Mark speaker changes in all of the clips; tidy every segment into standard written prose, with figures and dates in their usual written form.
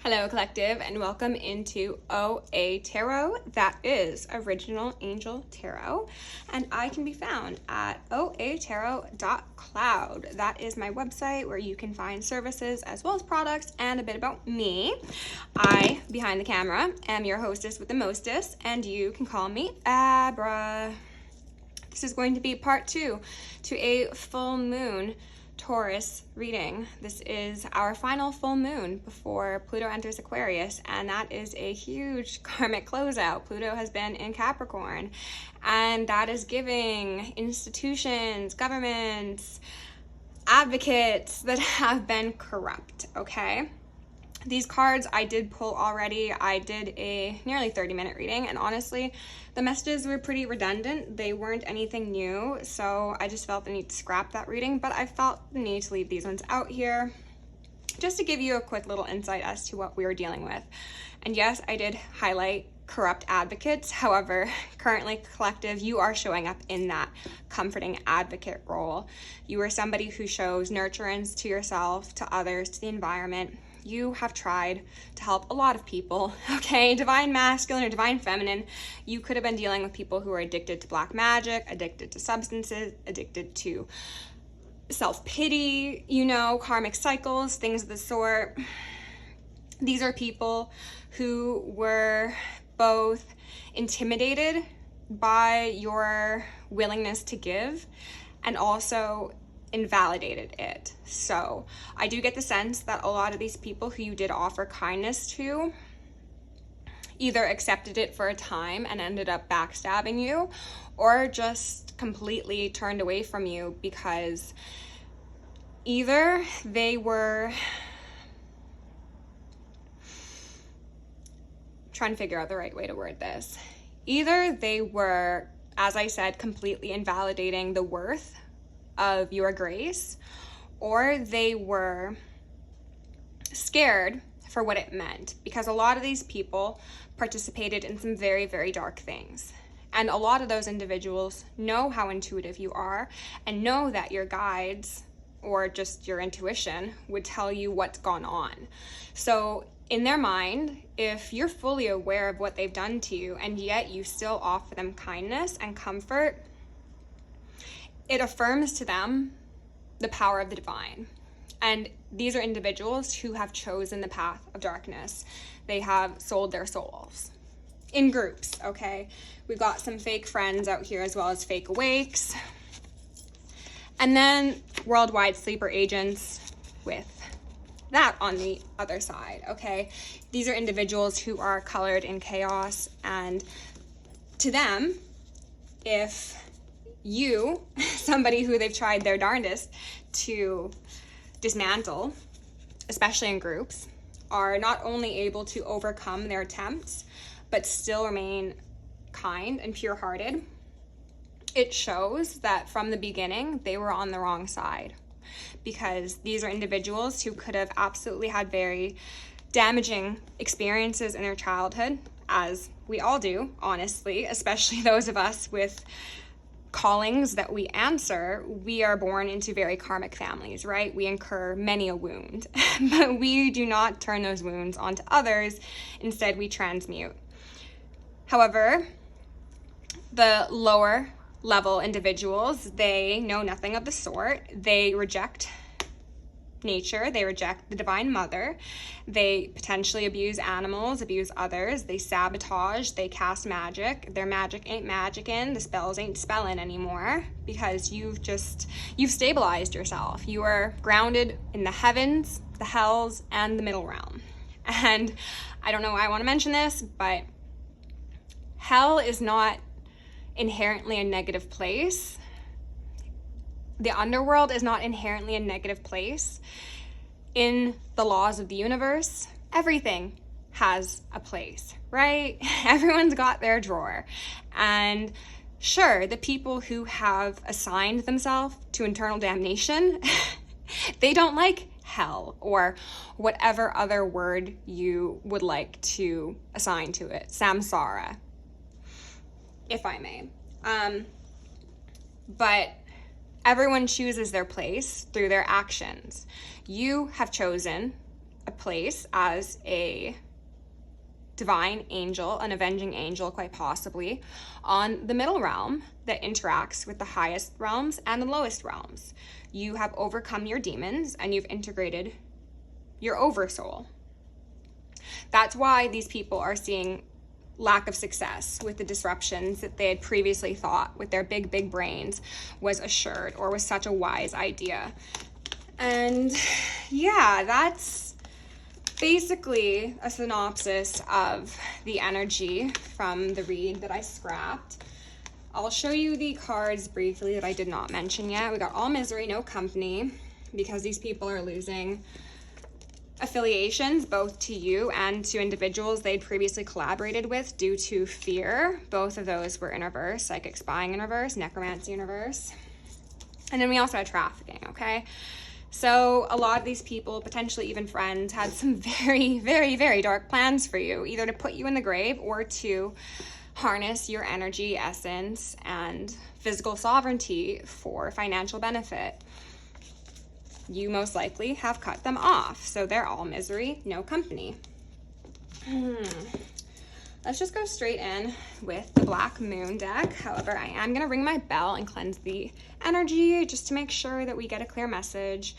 Speaker 1: Hello, Collective, and welcome into OAtarot. That is Original Angel Tarot, and I can be found at OAtarot.cloud. That is my website where you can find services as well as products and a bit about me. I, behind the camera, am your hostess with the mostest, and you can call me Abra. This is going to be part 2 to a full moon Taurus reading. This is our final full moon before Pluto enters Aquarius, and that is a huge karmic closeout. Pluto has been in Capricorn, and that is giving institutions, governments, advocates that have been corrupt, okay? These cards I did pull already. I did a nearly 30-minute reading, and honestly, the messages were pretty redundant. They weren't anything new, so I just felt the need to scrap that reading, but I felt the need to leave these ones out here just to give you a quick little insight as to what we were dealing with. And yes, I did highlight corrupt advocates. However, currently, Collective, you are showing up in that comforting advocate role. You are somebody who shows nurturance to yourself, to others, to the environment. You have tried to help a lot of people, okay? Divine masculine or divine feminine, you could have been dealing with people who are addicted to black magic, addicted to substances, addicted to self-pity, karmic cycles, things of the sort. These are people who were both intimidated by your willingness to give and also invalidated it. So I do get the sense that a lot of these people who you did offer kindness to either accepted it for a time and ended up backstabbing you, or just completely turned away from you because either they were trying to figure out the right way to word this. Either they were, as I said, completely invalidating the worth of your grace, or they were scared for what it meant, because a lot of these people participated in some very, very dark things. And a lot of those individuals know how intuitive you are and know that your guides or just your intuition would tell you what's gone on. So in their mind, if you're fully aware of what they've done to you and yet you still offer them kindness and comfort, it affirms to them the power of the divine. And these are individuals who have chosen the path of darkness. They have sold their souls in groups, okay? We've got some fake friends out here as well as fake awakes. And then worldwide sleeper agents with that on the other side, okay? These are individuals who are colored in chaos, and to them, if you, somebody who they've tried their darndest to dismantle, especially in groups, are not only able to overcome their attempts, but still remain kind and pure-hearted, it shows that from the beginning, they were on the wrong side, because these are individuals who could have absolutely had very damaging experiences in their childhood, as we all do, honestly, especially those of us with callings that we answer. We are born into very karmic families, right? We incur many a wound, but we do not turn those wounds onto others. Instead, we transmute. However, the lower level individuals, they know nothing of the sort. They reject nature, they reject the divine mother, they potentially abuse animals, abuse others, they sabotage, they cast magic. Their magic ain't magicking, the spells ain't spelling anymore, because you've stabilized yourself. You are grounded in the heavens, the hells, and the middle realm. And I don't know why I want to mention this, but hell is not inherently a negative place. The underworld is not inherently a negative place. In the laws of the universe, everything has a place, right? Everyone's got their drawer. And sure, the people who have assigned themselves to eternal damnation, they don't like hell or whatever other word you would like to assign to it, samsara, if I may. But everyone chooses their place through their actions. You have chosen a place as a divine angel, an avenging angel, quite possibly, on the middle realm that interacts with the highest realms and the lowest realms. You have overcome your demons and you've integrated your oversoul. That's why these people are seeing lack of success with the disruptions that they had previously thought with their big brains was assured or was such a wise idea. And yeah, that's basically a synopsis of the energy from the read that I scrapped. I'll show you the cards briefly that I did not mention yet. We got all misery, no company, because these people are losing affiliations both to you and to individuals they'd previously collaborated with due to fear. Both of those were in reverse: psychic spying in reverse, necromancy in reverse. And then we also had trafficking, okay? So a lot of these people, potentially even friends, had some very dark plans for you, either to put you in the grave or to harness your energy, essence, and physical sovereignty for financial benefit. You most likely have cut them off. So they're all misery, no company. Let's just go straight in with the Black Moon deck. However, I am going to ring my bell and cleanse the energy just to make sure that we get a clear message.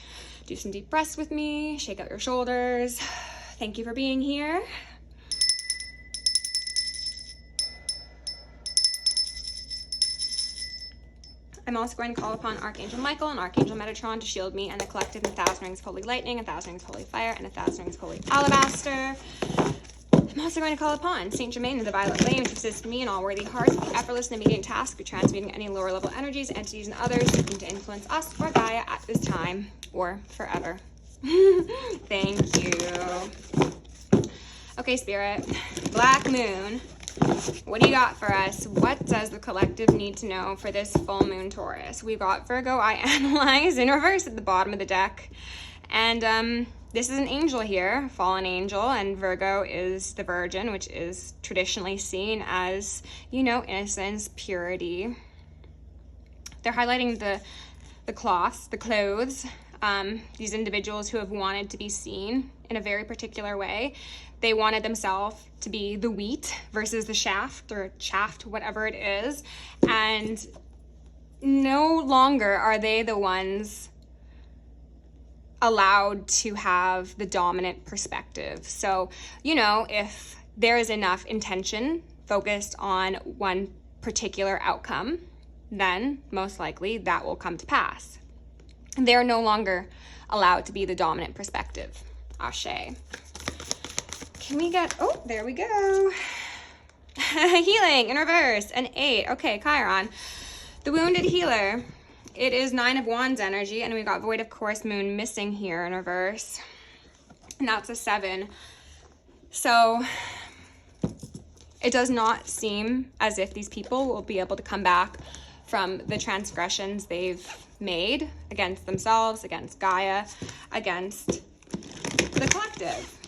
Speaker 1: Do some deep breaths with me. Shake out your shoulders. Thank you for being here. I'm also going to call upon Archangel Michael and Archangel Metatron to shield me and the collective in 1,000 rings of holy lightning, 1,000 rings of holy fire, and 1,000 rings of holy alabaster. I'm also going to call upon Saint Germain and the Violet Flame to assist me in all worthy hearts with the effortless and immediate task of transmuting any lower level energies, entities, and others seeking to influence us or Gaia at this time or forever. Thank you. Okay, Spirit. Black Moon. What do you got for us? What does the collective need to know for this full moon Taurus? We've got Virgo, I analyze in reverse at the bottom of the deck. And this is an angel here, fallen angel, and Virgo is the Virgin, which is traditionally seen as, you know, innocence, purity. They're highlighting the cloths, the clothes, these individuals who have wanted to be seen in a very particular way. They wanted themselves to be the wheat versus the shaft or chaff, whatever it is. And no longer are they the ones allowed to have the dominant perspective. So, you know, if there is enough intention focused on one particular outcome, then most likely that will come to pass. They're no longer allowed to be the dominant perspective. Ashe. Can we get, oh, there we go. Healing in reverse, an 8. Okay, Chiron. The wounded healer. It is 9 of Wands energy, and we got Void of Course Moon missing here in reverse. And that's a 7. So it does not seem as if these people will be able to come back from the transgressions they've made against themselves, against Gaia, against the collective.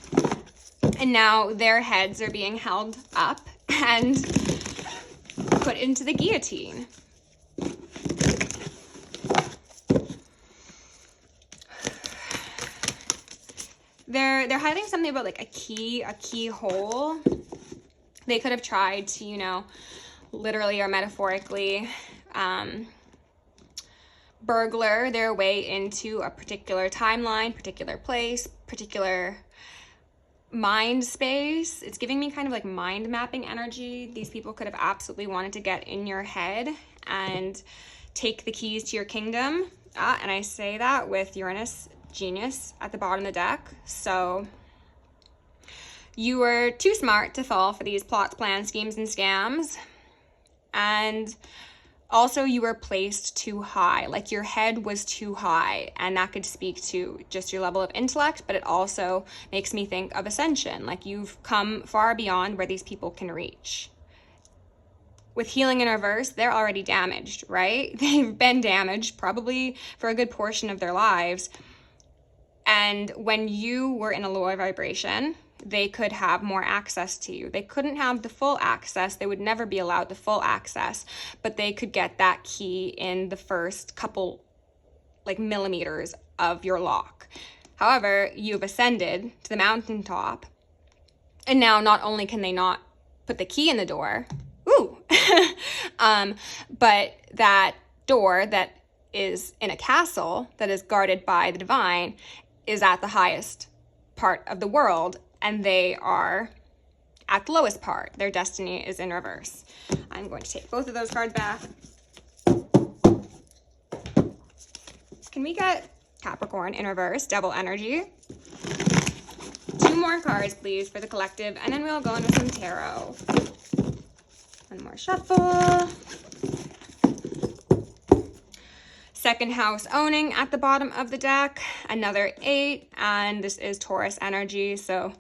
Speaker 1: And now their heads are being held up and put into the guillotine. They're highlighting something about like a keyhole. They could have tried to, you know, literally or metaphorically burglar their way into a particular timeline, particular place, particular mind space. It's giving me kind of like mind mapping energy. These people could have absolutely wanted to get in your head and take the keys to your kingdom. And I say that with Uranus Genius at the bottom of the deck. So you were too smart to fall for these plots, plans, schemes, and scams. And also you were placed too high, like your head was too high, and that could speak to just your level of intellect, but it also makes me think of ascension, like you've come far beyond where these people can reach. With healing in reverse, they're already damaged, right? They've been damaged probably for a good portion of their lives. And when you were in a lower vibration, they could have more access to you. They couldn't have the full access. They would never be allowed the full access, but they could get that key in the first couple like millimeters of your lock. However, you've ascended to the mountaintop, and now not only can they not put the key in the door, but that door that is in a castle that is guarded by the divine is at the highest part of the world, and they are at the lowest part. Their destiny is in reverse. I'm going to take both of those cards back. Can we get Capricorn in reverse, devil energy? 2 more cards, please, for the collective, and then we'll go into some tarot. One more shuffle. Second house owning at the bottom of the deck, another 8, and this is Taurus energy, so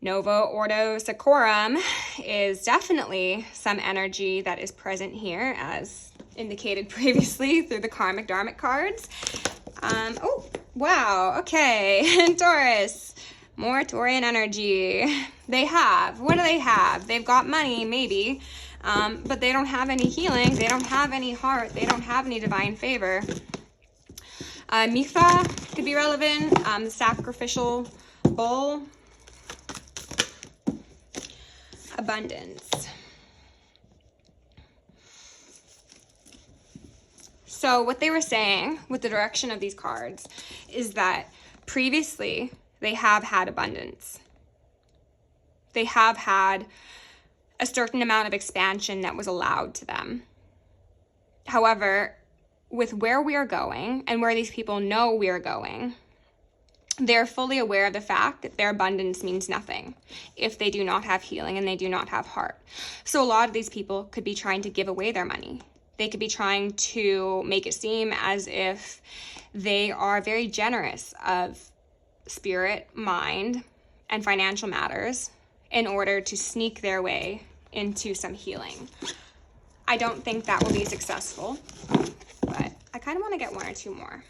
Speaker 1: Novo Ordo Seclorum is definitely some energy that is present here, as indicated previously through the karmic dharmic cards. Oh, wow, okay, Taurus, more Taurian energy. They have, what do they have? They've got money, maybe, but they don't have any healing, they don't have any heart, they don't have any divine favor. Mitha could be relevant, the sacrificial bull. Abundance. So what they were saying with the direction of these cards is that previously they have had abundance. They have had a certain amount of expansion that was allowed to them. However, with where we are going and where these people know we are going, they're fully aware of the fact that their abundance means nothing if they do not have healing and they do not have heart. So a lot of these people could be trying to give away their money. They could be trying to make it seem as if they are very generous of spirit, mind, and financial matters in order to sneak their way into some healing. I don't think that will be successful, but I kind of want to get 1 or 2 more.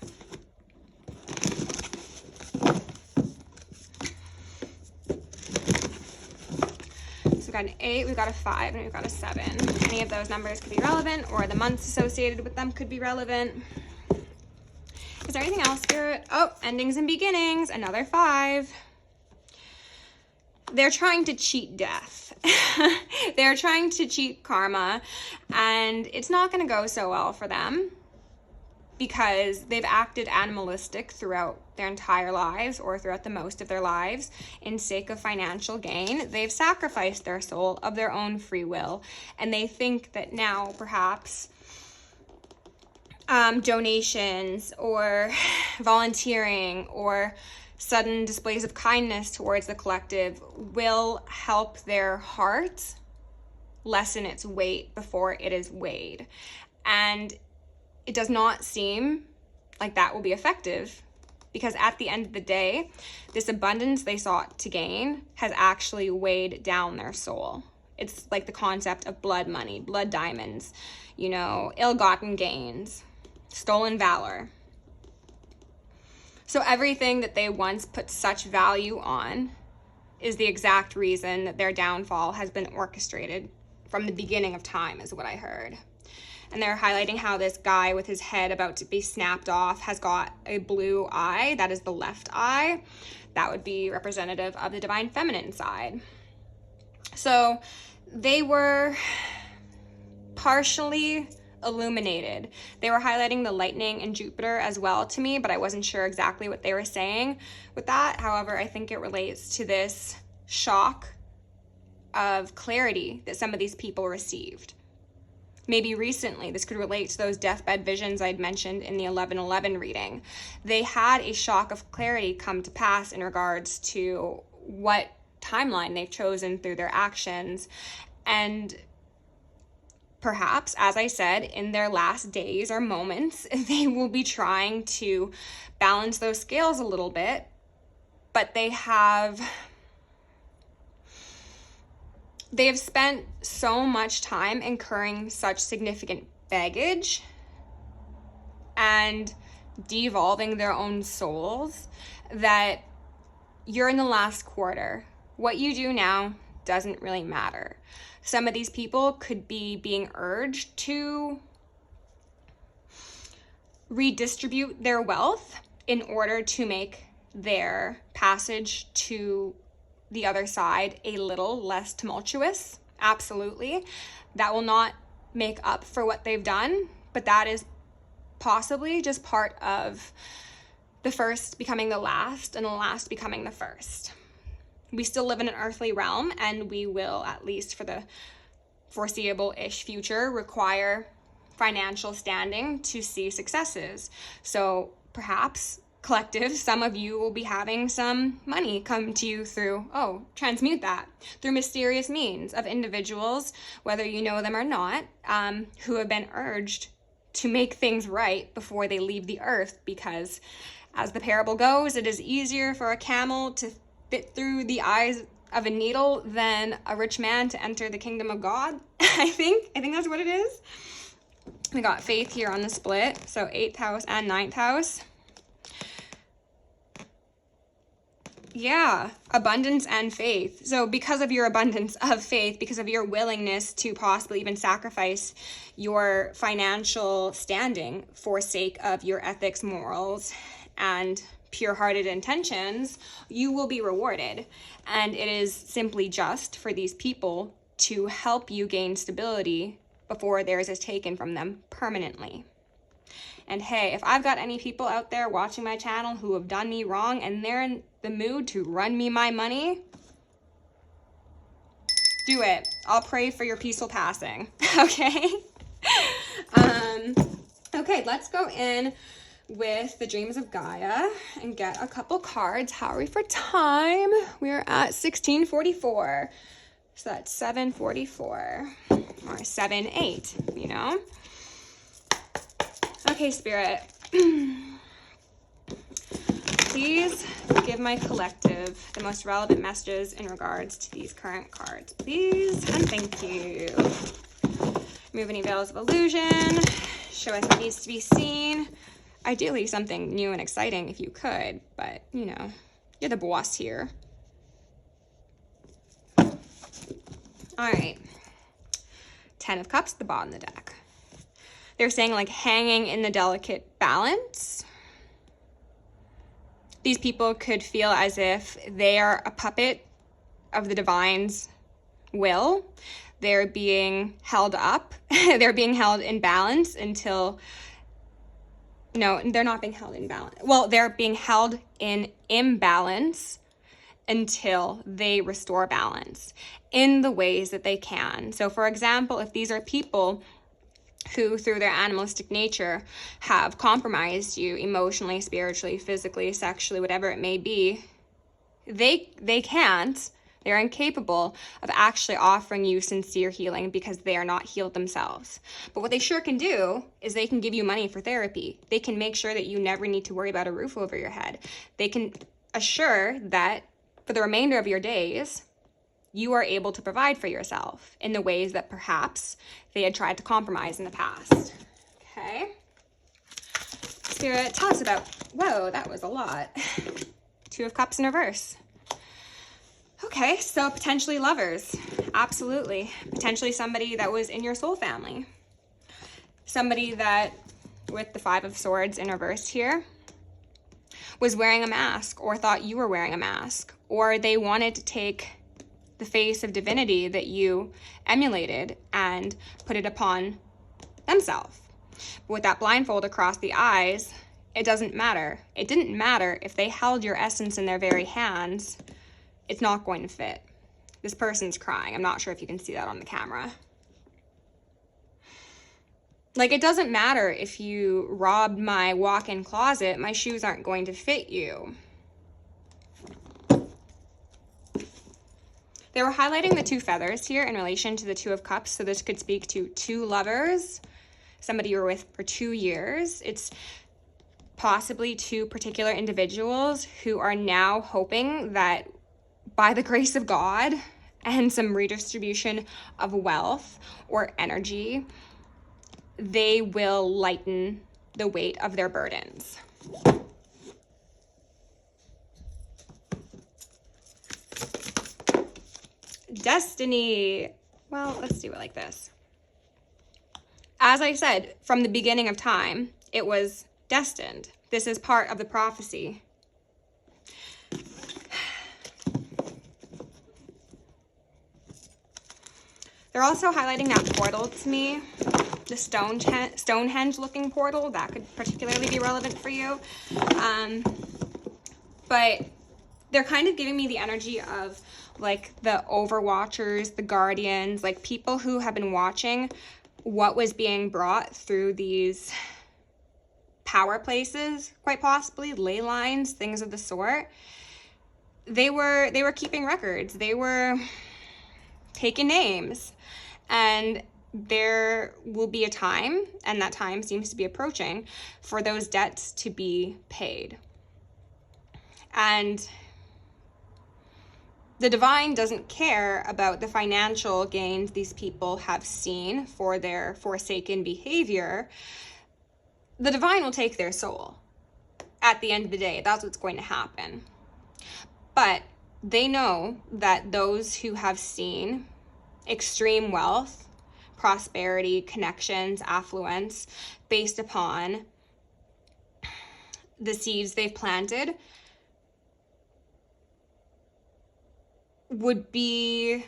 Speaker 1: Got an 8, we've got a 5, and we've got a 7. Any of those numbers could be relevant, or the months associated with them could be relevant. Is there anything else, Spirit? Oh, endings and beginnings, another 5. They're trying to cheat death. They're trying to cheat karma, and it's not going to go so well for them because they've acted animalistic throughout their entire lives, or throughout the most of their lives, in sake of financial gain. They've sacrificed their soul of their own free will, and they think that now perhaps donations or volunteering or sudden displays of kindness towards the collective will help their heart lessen its weight before it is weighed. And it does not seem like that will be effective, because at the end of the day, this abundance they sought to gain has actually weighed down their soul. It's like the concept of blood money, blood diamonds, you know, ill-gotten gains, stolen valor. So everything that they once put such value on is the exact reason that their downfall has been orchestrated from the beginning of time, is what I heard. And they're highlighting how this guy with his head about to be snapped off has got a blue eye. That is the left eye. That would be representative of the divine feminine side. So they were partially illuminated. They were highlighting the lightning and Jupiter as well to me, but I wasn't sure exactly what they were saying with that. However, I think it relates to this shock of clarity that some of these people received. Maybe recently, this could relate to those deathbed visions I'd mentioned in the 11/11 reading. They had a shock of clarity come to pass in regards to what timeline they've chosen through their actions. And perhaps, as I said, in their last days or moments, they will be trying to balance those scales a little bit, but they have spent so much time incurring such significant baggage and devolving their own souls that you're in the last quarter. What you do now doesn't really matter. Some of these people could be being urged to redistribute their wealth in order to make their passage to the other side a little less tumultuous. Absolutely. That will not make up for what they've done, but that is possibly just part of the first becoming the last and the last becoming the first. We still live in an earthly realm, and we will, at least for the foreseeable-ish future, require financial standing to see successes. So perhaps collective, some of you will be having some money come to you through, transmute that, through mysterious means of individuals, whether you know them or not, who have been urged to make things right before they leave the earth, because as the parable goes, it is easier for a camel to fit through the eyes of a needle than a rich man to enter the kingdom of God. I think that's what it is. We got faith here on the split, so 8th house and 9th house. Yeah, abundance and faith. So because of your abundance of faith, because of your willingness to possibly even sacrifice your financial standing for sake of your ethics, morals, and pure-hearted intentions, you will be rewarded. And it is simply just for these people to help you gain stability before theirs is taken from them permanently. And hey, if I've got any people out there watching my channel who have done me wrong and they're in the mood to run me my money, do it. I'll pray for your peaceful passing. Okay? Okay, let's go in with the Dreams of Gaia and get a couple cards. How are we for time? We're at 16:44. So that's 7:44 or 7:08, you know? Okay, Spirit. Please give my collective the most relevant messages in regards to these current cards. Please and thank you. Remove any veils of illusion. Show us what needs to be seen. Ideally, something new and exciting if you could, but, you know, you're the boss here. All right. 10 of Cups at the bottom of the deck. They're saying, like, hanging in the delicate balance. These people could feel as if they are a puppet of the divine's will. They're being held up. They're being held in balance until... No, they're not being held in balance. Well, they're being held in imbalance until they restore balance in the ways that they can. So, for example, if these are people who, through their animalistic nature, have compromised you emotionally, spiritually, physically, sexually, whatever it may be, they're incapable of actually offering you sincere healing because they are not healed themselves. But what they sure can do is they can give you money for therapy. They can make sure that you never need to worry about a roof over your head. They can assure that for the remainder of your days, you are able to provide for yourself in the ways that perhaps they had tried to compromise in the past. Okay. Spirit, tell us about, whoa, that was a lot. 2 of Cups in reverse. Okay, so potentially lovers. Absolutely. Potentially somebody that was in your soul family. Somebody that, with the 5 of Swords in reverse here, was wearing a mask or thought you were wearing a mask, or they wanted to take the face of divinity that you emulated and put it upon themselves. But with that blindfold across the eyes, it doesn't matter. It didn't matter if they held your essence in their very hands. It's not going to fit. This person's crying. I'm not sure if you can see that on the camera. Like, it doesn't matter if you robbed my walk-in closet, my shoes aren't going to fit you. They were highlighting the 2 feathers here in relation to the 2 of Cups, so this could speak to 2 lovers, somebody you were with for 2 years. It's possibly 2 particular individuals who are now hoping that by the grace of God and some redistribution of wealth or energy, they will lighten the weight of their burdens. Destiny. Well, let's do it like this. As I said, from the beginning of time, it was destined. This is part of the prophecy. They're also highlighting that portal to me, the Stonehenge looking portal. That could particularly be relevant for you. But they're kind of giving me the energy of like the overwatchers, the guardians, like people who have been watching what was being brought through these power places, quite possibly, ley lines, things of the sort. They were keeping records. They were taking names. And there will be a time, and that time seems to be approaching, for those debts to be paid. And the divine doesn't care about the financial gains these people have seen for their forsaken behavior. The divine will take their soul. At the end of the day, that's what's going to happen. But they know that those who have seen extreme wealth, prosperity, connections, affluence, based upon the seeds they've planted, would be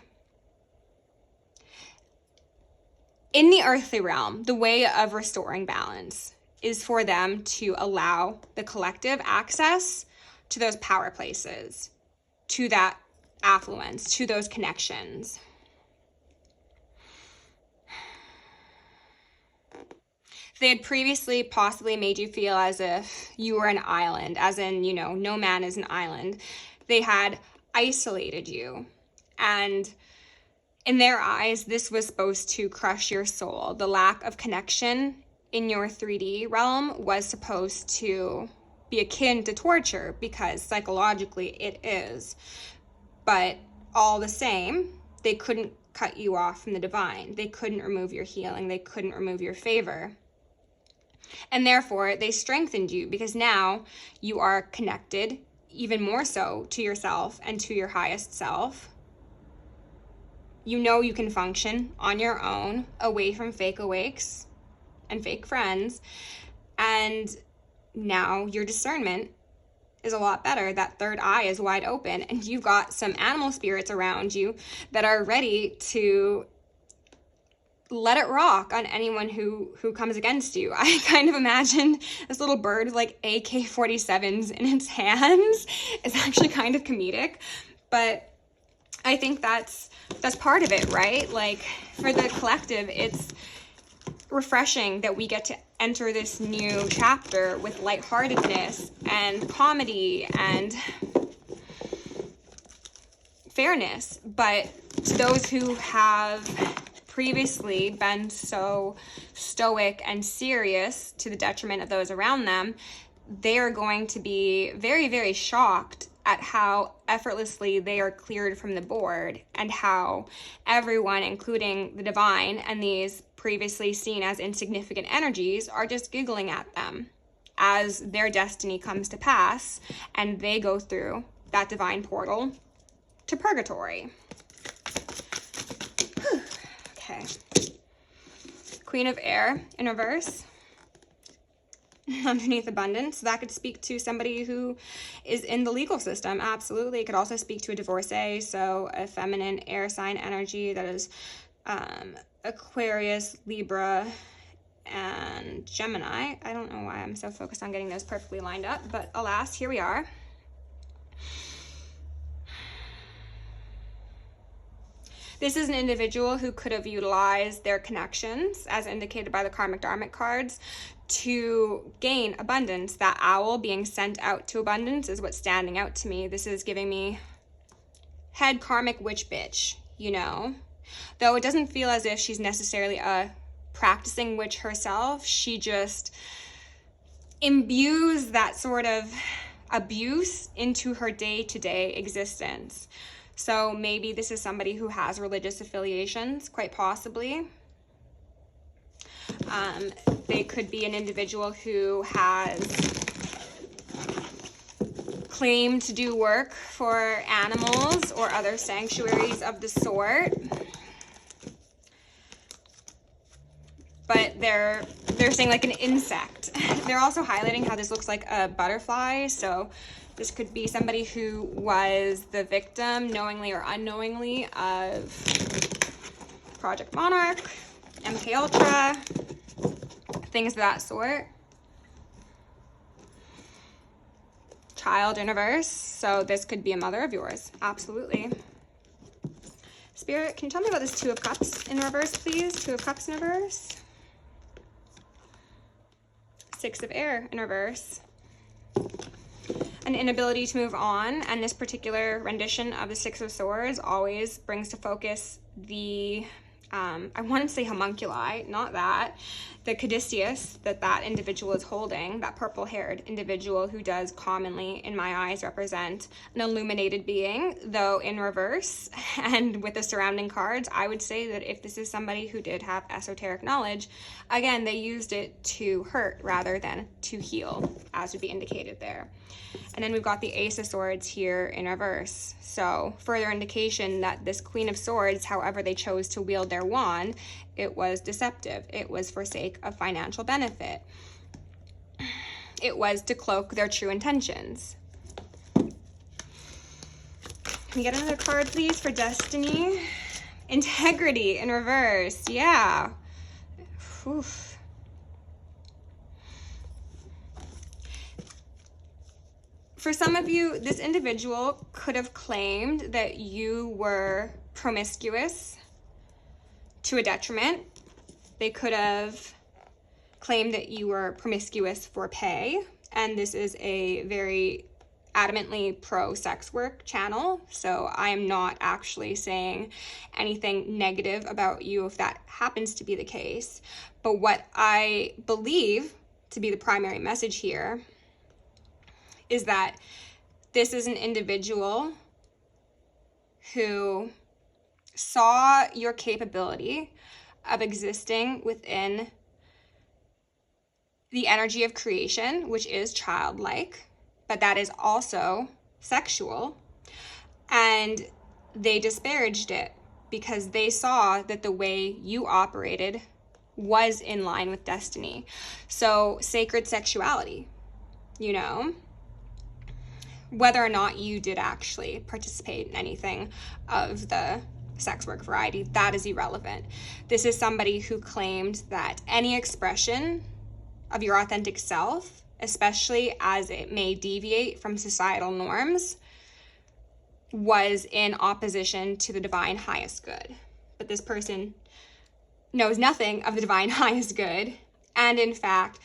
Speaker 1: in the earthly realm. The way of restoring balance is for them to allow the collective access to those power places, to that affluence, to those connections. They had previously possibly made you feel as if you were an island, as in, you know, no man is an island. They had isolated you, and in their eyes, this was supposed to crush your soul. The lack of connection in your 3D realm was supposed to be akin to torture, because psychologically it is. But all the same, they couldn't cut you off from the divine. They couldn't remove your healing. They couldn't remove your favor. And therefore, they strengthened you, because now you are connected even more so to yourself and to your highest self. You know you can function on your own, away from fake awakes and fake friends. And now your discernment is a lot better. That third eye is wide open, and you've got some animal spirits around you that are ready to let it rock on anyone who comes against you. I kind of imagine this little bird with like AK-47s in its hands. It's actually kind of comedic, but I think that's part of it, right? Like, for the collective, it's refreshing that we get to enter this new chapter with lightheartedness and comedy and fairness. But to those who have previously been so stoic and serious to the detriment of those around them, they are going to be very, very shocked at how effortlessly they are cleared from the board, and how everyone, including the divine and these previously seen as insignificant energies, are just giggling at them as their destiny comes to pass and they go through that divine portal to purgatory. Okay. Queen of Air in reverse. Underneath abundance. That could speak to somebody who is in the legal system. Absolutely. It could also speak to a divorcee. So a feminine air sign energy that is Aquarius, Libra, and Gemini. I don't know why I'm so focused on getting those perfectly lined up, but alas, here we are. This is an individual who could have utilized their connections, as indicated by the karmic dharmic cards, to gain abundance. That owl being sent out to abundance is what's standing out to me. This is giving me head karmic witch bitch, you know? Though it doesn't feel as if she's necessarily a practicing witch herself. She just imbues that sort of abuse into her day-to-day existence. So maybe this is somebody who has religious affiliations, quite possibly. They could be an individual who has claimed to do work for animals or other sanctuaries of the sort. But they're saying like an insect. They're also highlighting how this looks like a butterfly. So this could be somebody who was the victim, knowingly or unknowingly, of Project Monarch, MK Ultra, things of that sort. Child in reverse, so this could be a mother of yours, absolutely. Spirit, can you tell me about this Two of Cups in reverse, please? Two of Cups in reverse. Six of Air in reverse. An inability to move on, and this particular rendition of the Six of Swords always brings to focus the, I want to say homunculi, not that, the caduceus that individual is holding, that purple-haired individual who does commonly, in my eyes, represent an illuminated being, though in reverse, and with the surrounding cards, I would say that if this is somebody who did have esoteric knowledge, again, they used it to hurt rather than to heal, as would be indicated there. And then we've got the Ace of Swords here in reverse. So further indication that this Queen of Swords, however they chose to wield their wand, it was deceptive. It was for sake of financial benefit. It was to cloak their true intentions. Can we get another card, please, for Destiny? Integrity in reverse. Yeah. Oof. For some of you, this individual could have claimed that you were promiscuous to a detriment. They could have claimed that you were promiscuous for pay, and this is a very adamantly pro-sex work channel, so I am not actually saying anything negative about you if that happens to be the case. But what I believe to be the primary message here is that this is an individual who saw your capability of existing within the energy of creation, which is childlike, but that is also sexual, and they disparaged it because they saw that the way you operated was in line with destiny. So sacred sexuality, you know, whether or not you did actually participate in anything of the sex work variety, that is irrelevant. This is somebody who claimed that any expression of your authentic self, especially as it may deviate from societal norms, was in opposition to the divine highest good. But this person knows nothing of the divine highest good, and in fact,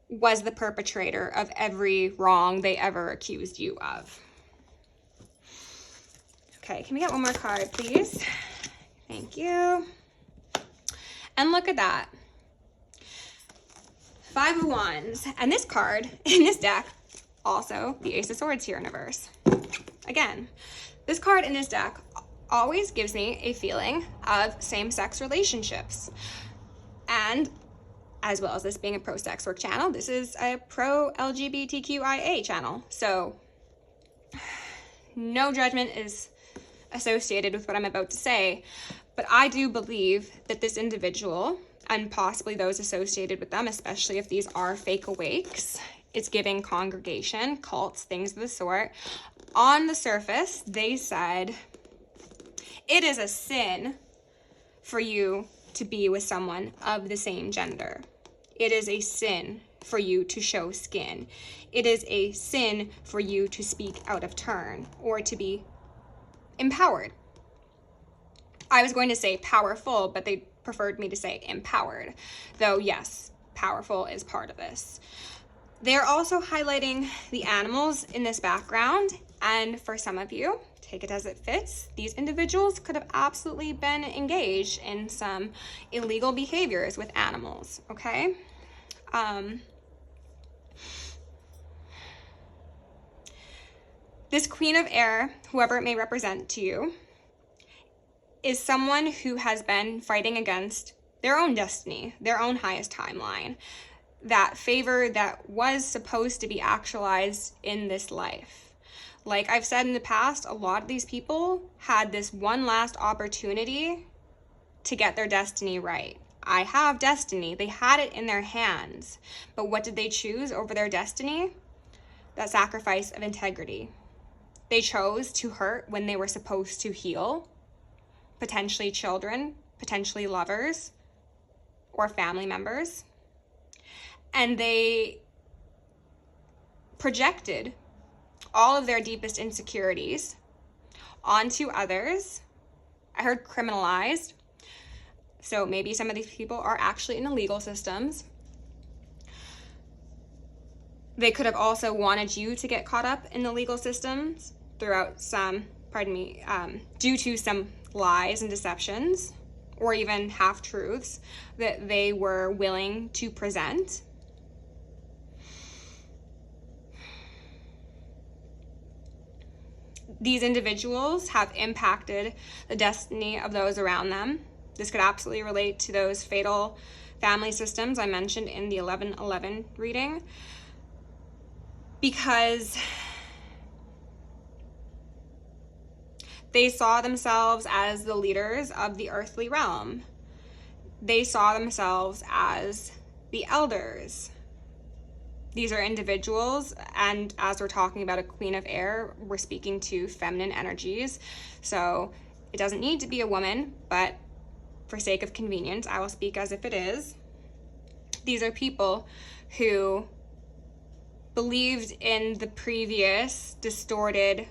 Speaker 1: was the perpetrator of every wrong they ever accused you of. Okay, can we get one more card, please? Thank you. And look at that. Five of Wands. And this card in this deck, also the Ace of Swords here in reverse. Again, this card in this deck always gives me a feeling of same-sex relationships. And as well as this being a pro-sex work channel, this is a pro-LGBTQIA channel. So no judgment is associated with what I'm about to say, but I do believe that this individual, and possibly those associated with them, especially if these are fake awakes, it's giving congregation, cults, things of the sort. On the surface, they said, it is a sin for you to be with someone of the same gender. It is a sin for you to show skin. It is a sin for you to speak out of turn or to be empowered. I was going to say powerful, but they preferred me to say empowered. Though yes, powerful is part of this. They're also highlighting the animals in this background, and for some of you, take it as it fits, these individuals could have absolutely been engaged in some illegal behaviors with animals, okay? This Queen of Air, whoever it may represent to you, is someone who has been fighting against their own destiny, their own highest timeline, that favor that was supposed to be actualized in this life. Like I've said in the past, a lot of these people had this one last opportunity to get their destiny right. I have destiny. They had it in their hands. But what did they choose over their destiny? That sacrifice of integrity. They chose to hurt when they were supposed to heal, potentially children, potentially lovers or family members, and they projected all of their deepest insecurities onto others. I heard criminalized, so maybe some of these people are actually in the legal systems. They could have also wanted you to get caught up in the legal systems throughout some, due to some lies and deceptions, or even half-truths that they were willing to present. These individuals have impacted the destiny of those around them. This could absolutely relate to those fatal family systems I mentioned in the 11:11 reading, because they saw themselves as the leaders of the earthly realm. They saw themselves as the elders. These are individuals, and as we're talking about a Queen of Air, we're speaking to feminine energies. So it doesn't need to be a woman, but for sake of convenience, I will speak as if it is. These are people who believed in the previous distorted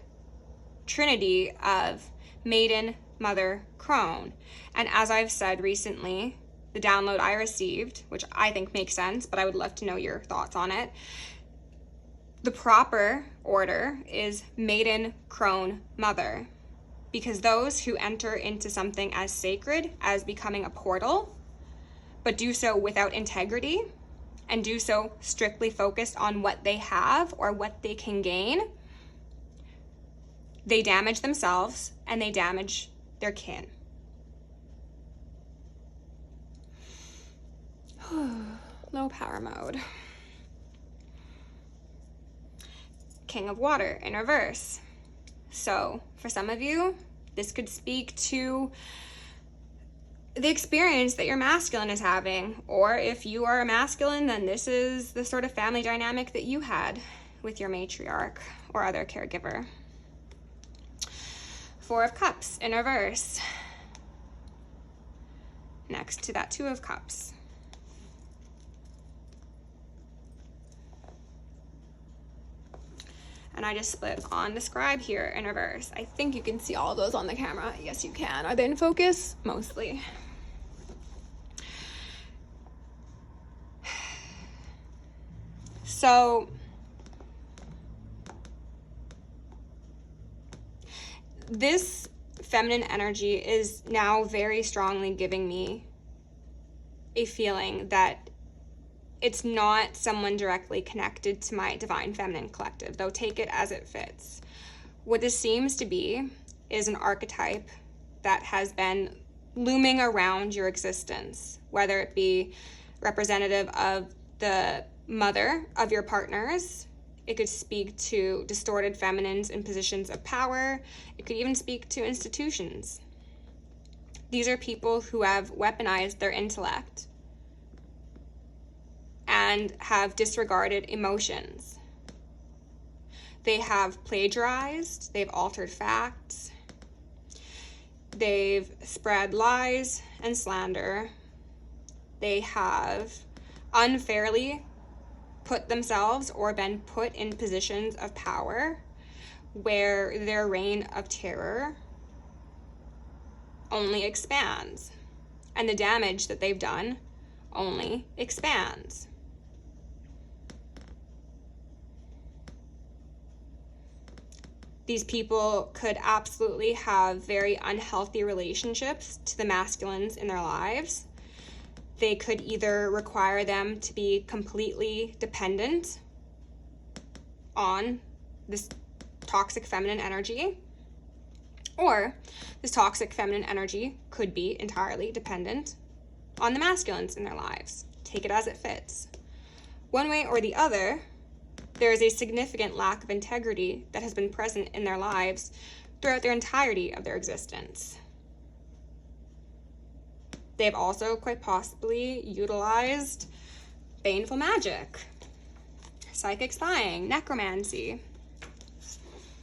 Speaker 1: trinity of maiden, mother, crone. And as I've said recently, the download I received, which I think makes sense, but I would love to know your thoughts on it. The proper order is maiden, crone, mother, because those who enter into something as sacred as becoming a portal, but do so without integrity and do so strictly focused on what they have or what they can gain, they damage themselves and they damage their kin. Low power mode. King of Water in reverse. So for some of you, this could speak to the experience that your masculine is having, or if you are a masculine, then this is the sort of family dynamic that you had with your matriarch or other caregiver. Four of Cups in reverse. Next to that, Two of Cups. And I just split on the scribe here in reverse. I think you can see all of those on the camera. Yes, you can. Are they in focus? Mostly. So this feminine energy is now very strongly giving me a feeling that it's not someone directly connected to my divine feminine collective, though take it as it fits. What this seems to be is an archetype that has been looming around your existence, whether it be representative of the mother of your partners. It could speak to distorted feminines in positions of power. It could even speak to institutions. These are people who have weaponized their intellect and have disregarded emotions. They have plagiarized, they've altered facts, they've spread lies and slander, they have unfairly put themselves or been put in positions of power where their reign of terror only expands, and the damage that they've done only expands. These people could absolutely have very unhealthy relationships to the masculines in their lives. They could either require them to be completely dependent on this toxic feminine energy, or this toxic feminine energy could be entirely dependent on the masculines in their lives. Take it as it fits. One way or the other, there is a significant lack of integrity that has been present in their lives throughout their entirety of their existence. They've also quite possibly utilized baneful magic, psychic spying, necromancy,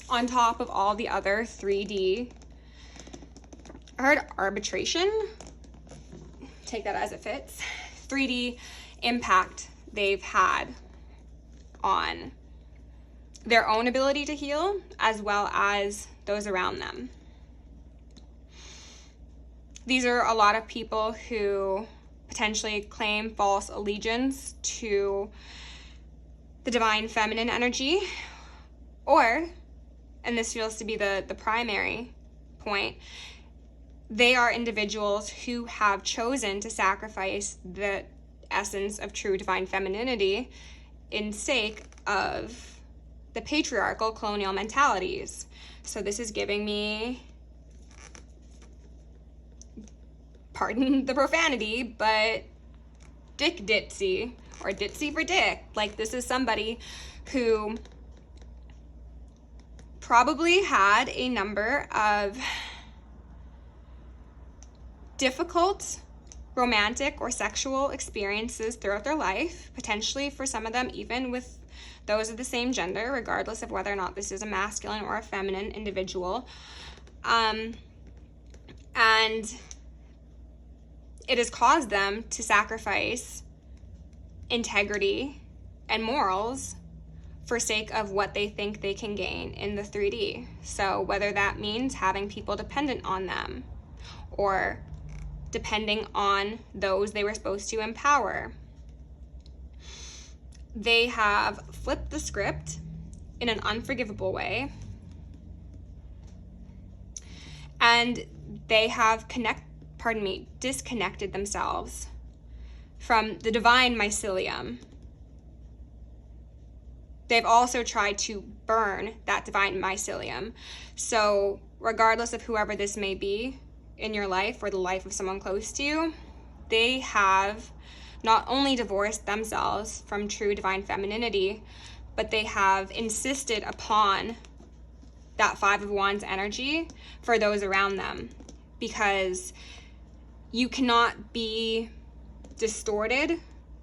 Speaker 1: on top of all the other 3D. I heard arbitration, take that as it fits, 3D impact they've had on their own ability to heal as well as those around them. These are a lot of people who potentially claim false allegiance to the divine feminine energy, or, and this feels to be the primary point, they are individuals who have chosen to sacrifice the essence of true divine femininity in sake of the patriarchal colonial mentalities. So this is giving me, pardon the profanity, but dick ditzy, or ditzy for dick. Like, this is somebody who probably had a number of difficult romantic or sexual experiences throughout their life, potentially for some of them even with those of the same gender, regardless of whether or not this is a masculine or a feminine individual. And it has caused them to sacrifice integrity and morals for sake of what they think they can gain in the 3D. So whether that means having people dependent on them, or depending on those they were supposed to empower. They have flipped the script in an unforgivable way, and they have disconnected themselves from the divine mycelium. They've also tried to burn that divine mycelium. So regardless of whoever this may be in your life or the life of someone close to you, they have not only divorced themselves from true divine femininity, but they have insisted upon that Five of Wands energy for those around them, because you cannot be distorted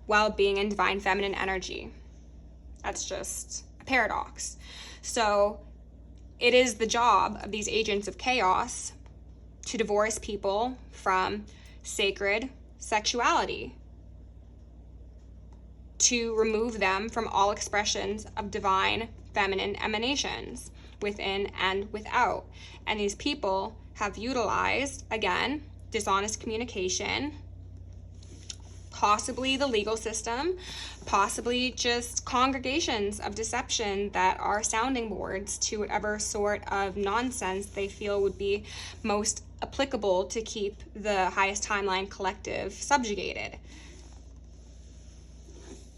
Speaker 1: while being in divine feminine energy. That's just a paradox. So it is the job of these agents of chaos to divorce people from sacred sexuality, to remove them from all expressions of divine feminine emanations within and without. And these people have utilized, again, dishonest communication, possibly the legal system, possibly just congregations of deception that are sounding boards to whatever sort of nonsense they feel would be most applicable to keep the highest timeline collective subjugated.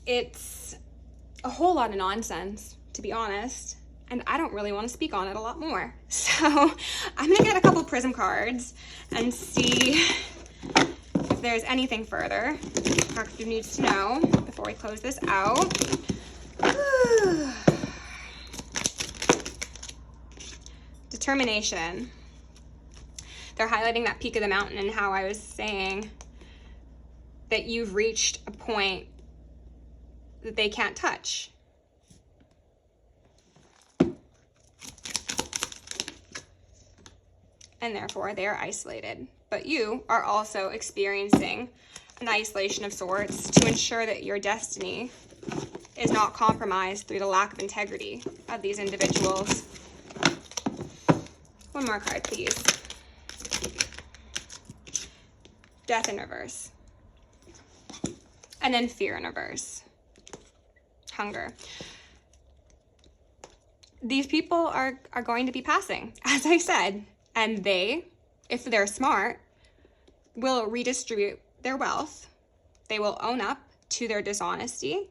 Speaker 1: It's a whole lot of nonsense, to be honest, and I don't really want to speak on it a lot more. So I'm going to get a couple prism cards and see if there's anything further Arctic needs to know before we close this out. Determination. They're highlighting that peak of the mountain and how I was saying that you've reached a point that they can't touch. And therefore they are isolated. But you are also experiencing an isolation of sorts to ensure that your destiny is not compromised through the lack of integrity of these individuals. One more card, please. Death in reverse. And then fear in reverse. Hunger. These people are going to be passing, as I said, and they, if they're smart, will redistribute their wealth. They will own up to their dishonesty.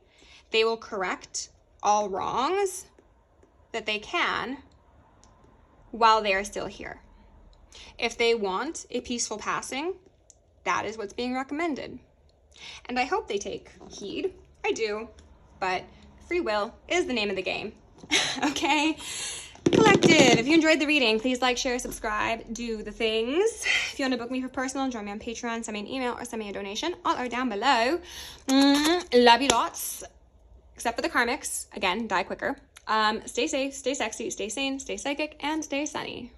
Speaker 1: They will correct all wrongs that they can while they are still here. If they want a peaceful passing, that is what's being recommended. And I hope they take heed. I do. But free will is the name of the game. Okay? Collective, if you enjoyed the reading, please like, share, subscribe, do the things. If you want to book me for personal, join me on Patreon, send me an email, or send me a donation. All are down below. Love you lots. Except for the karmics. Again, die quicker. Stay safe, stay sexy, stay sane, stay psychic, and stay sunny.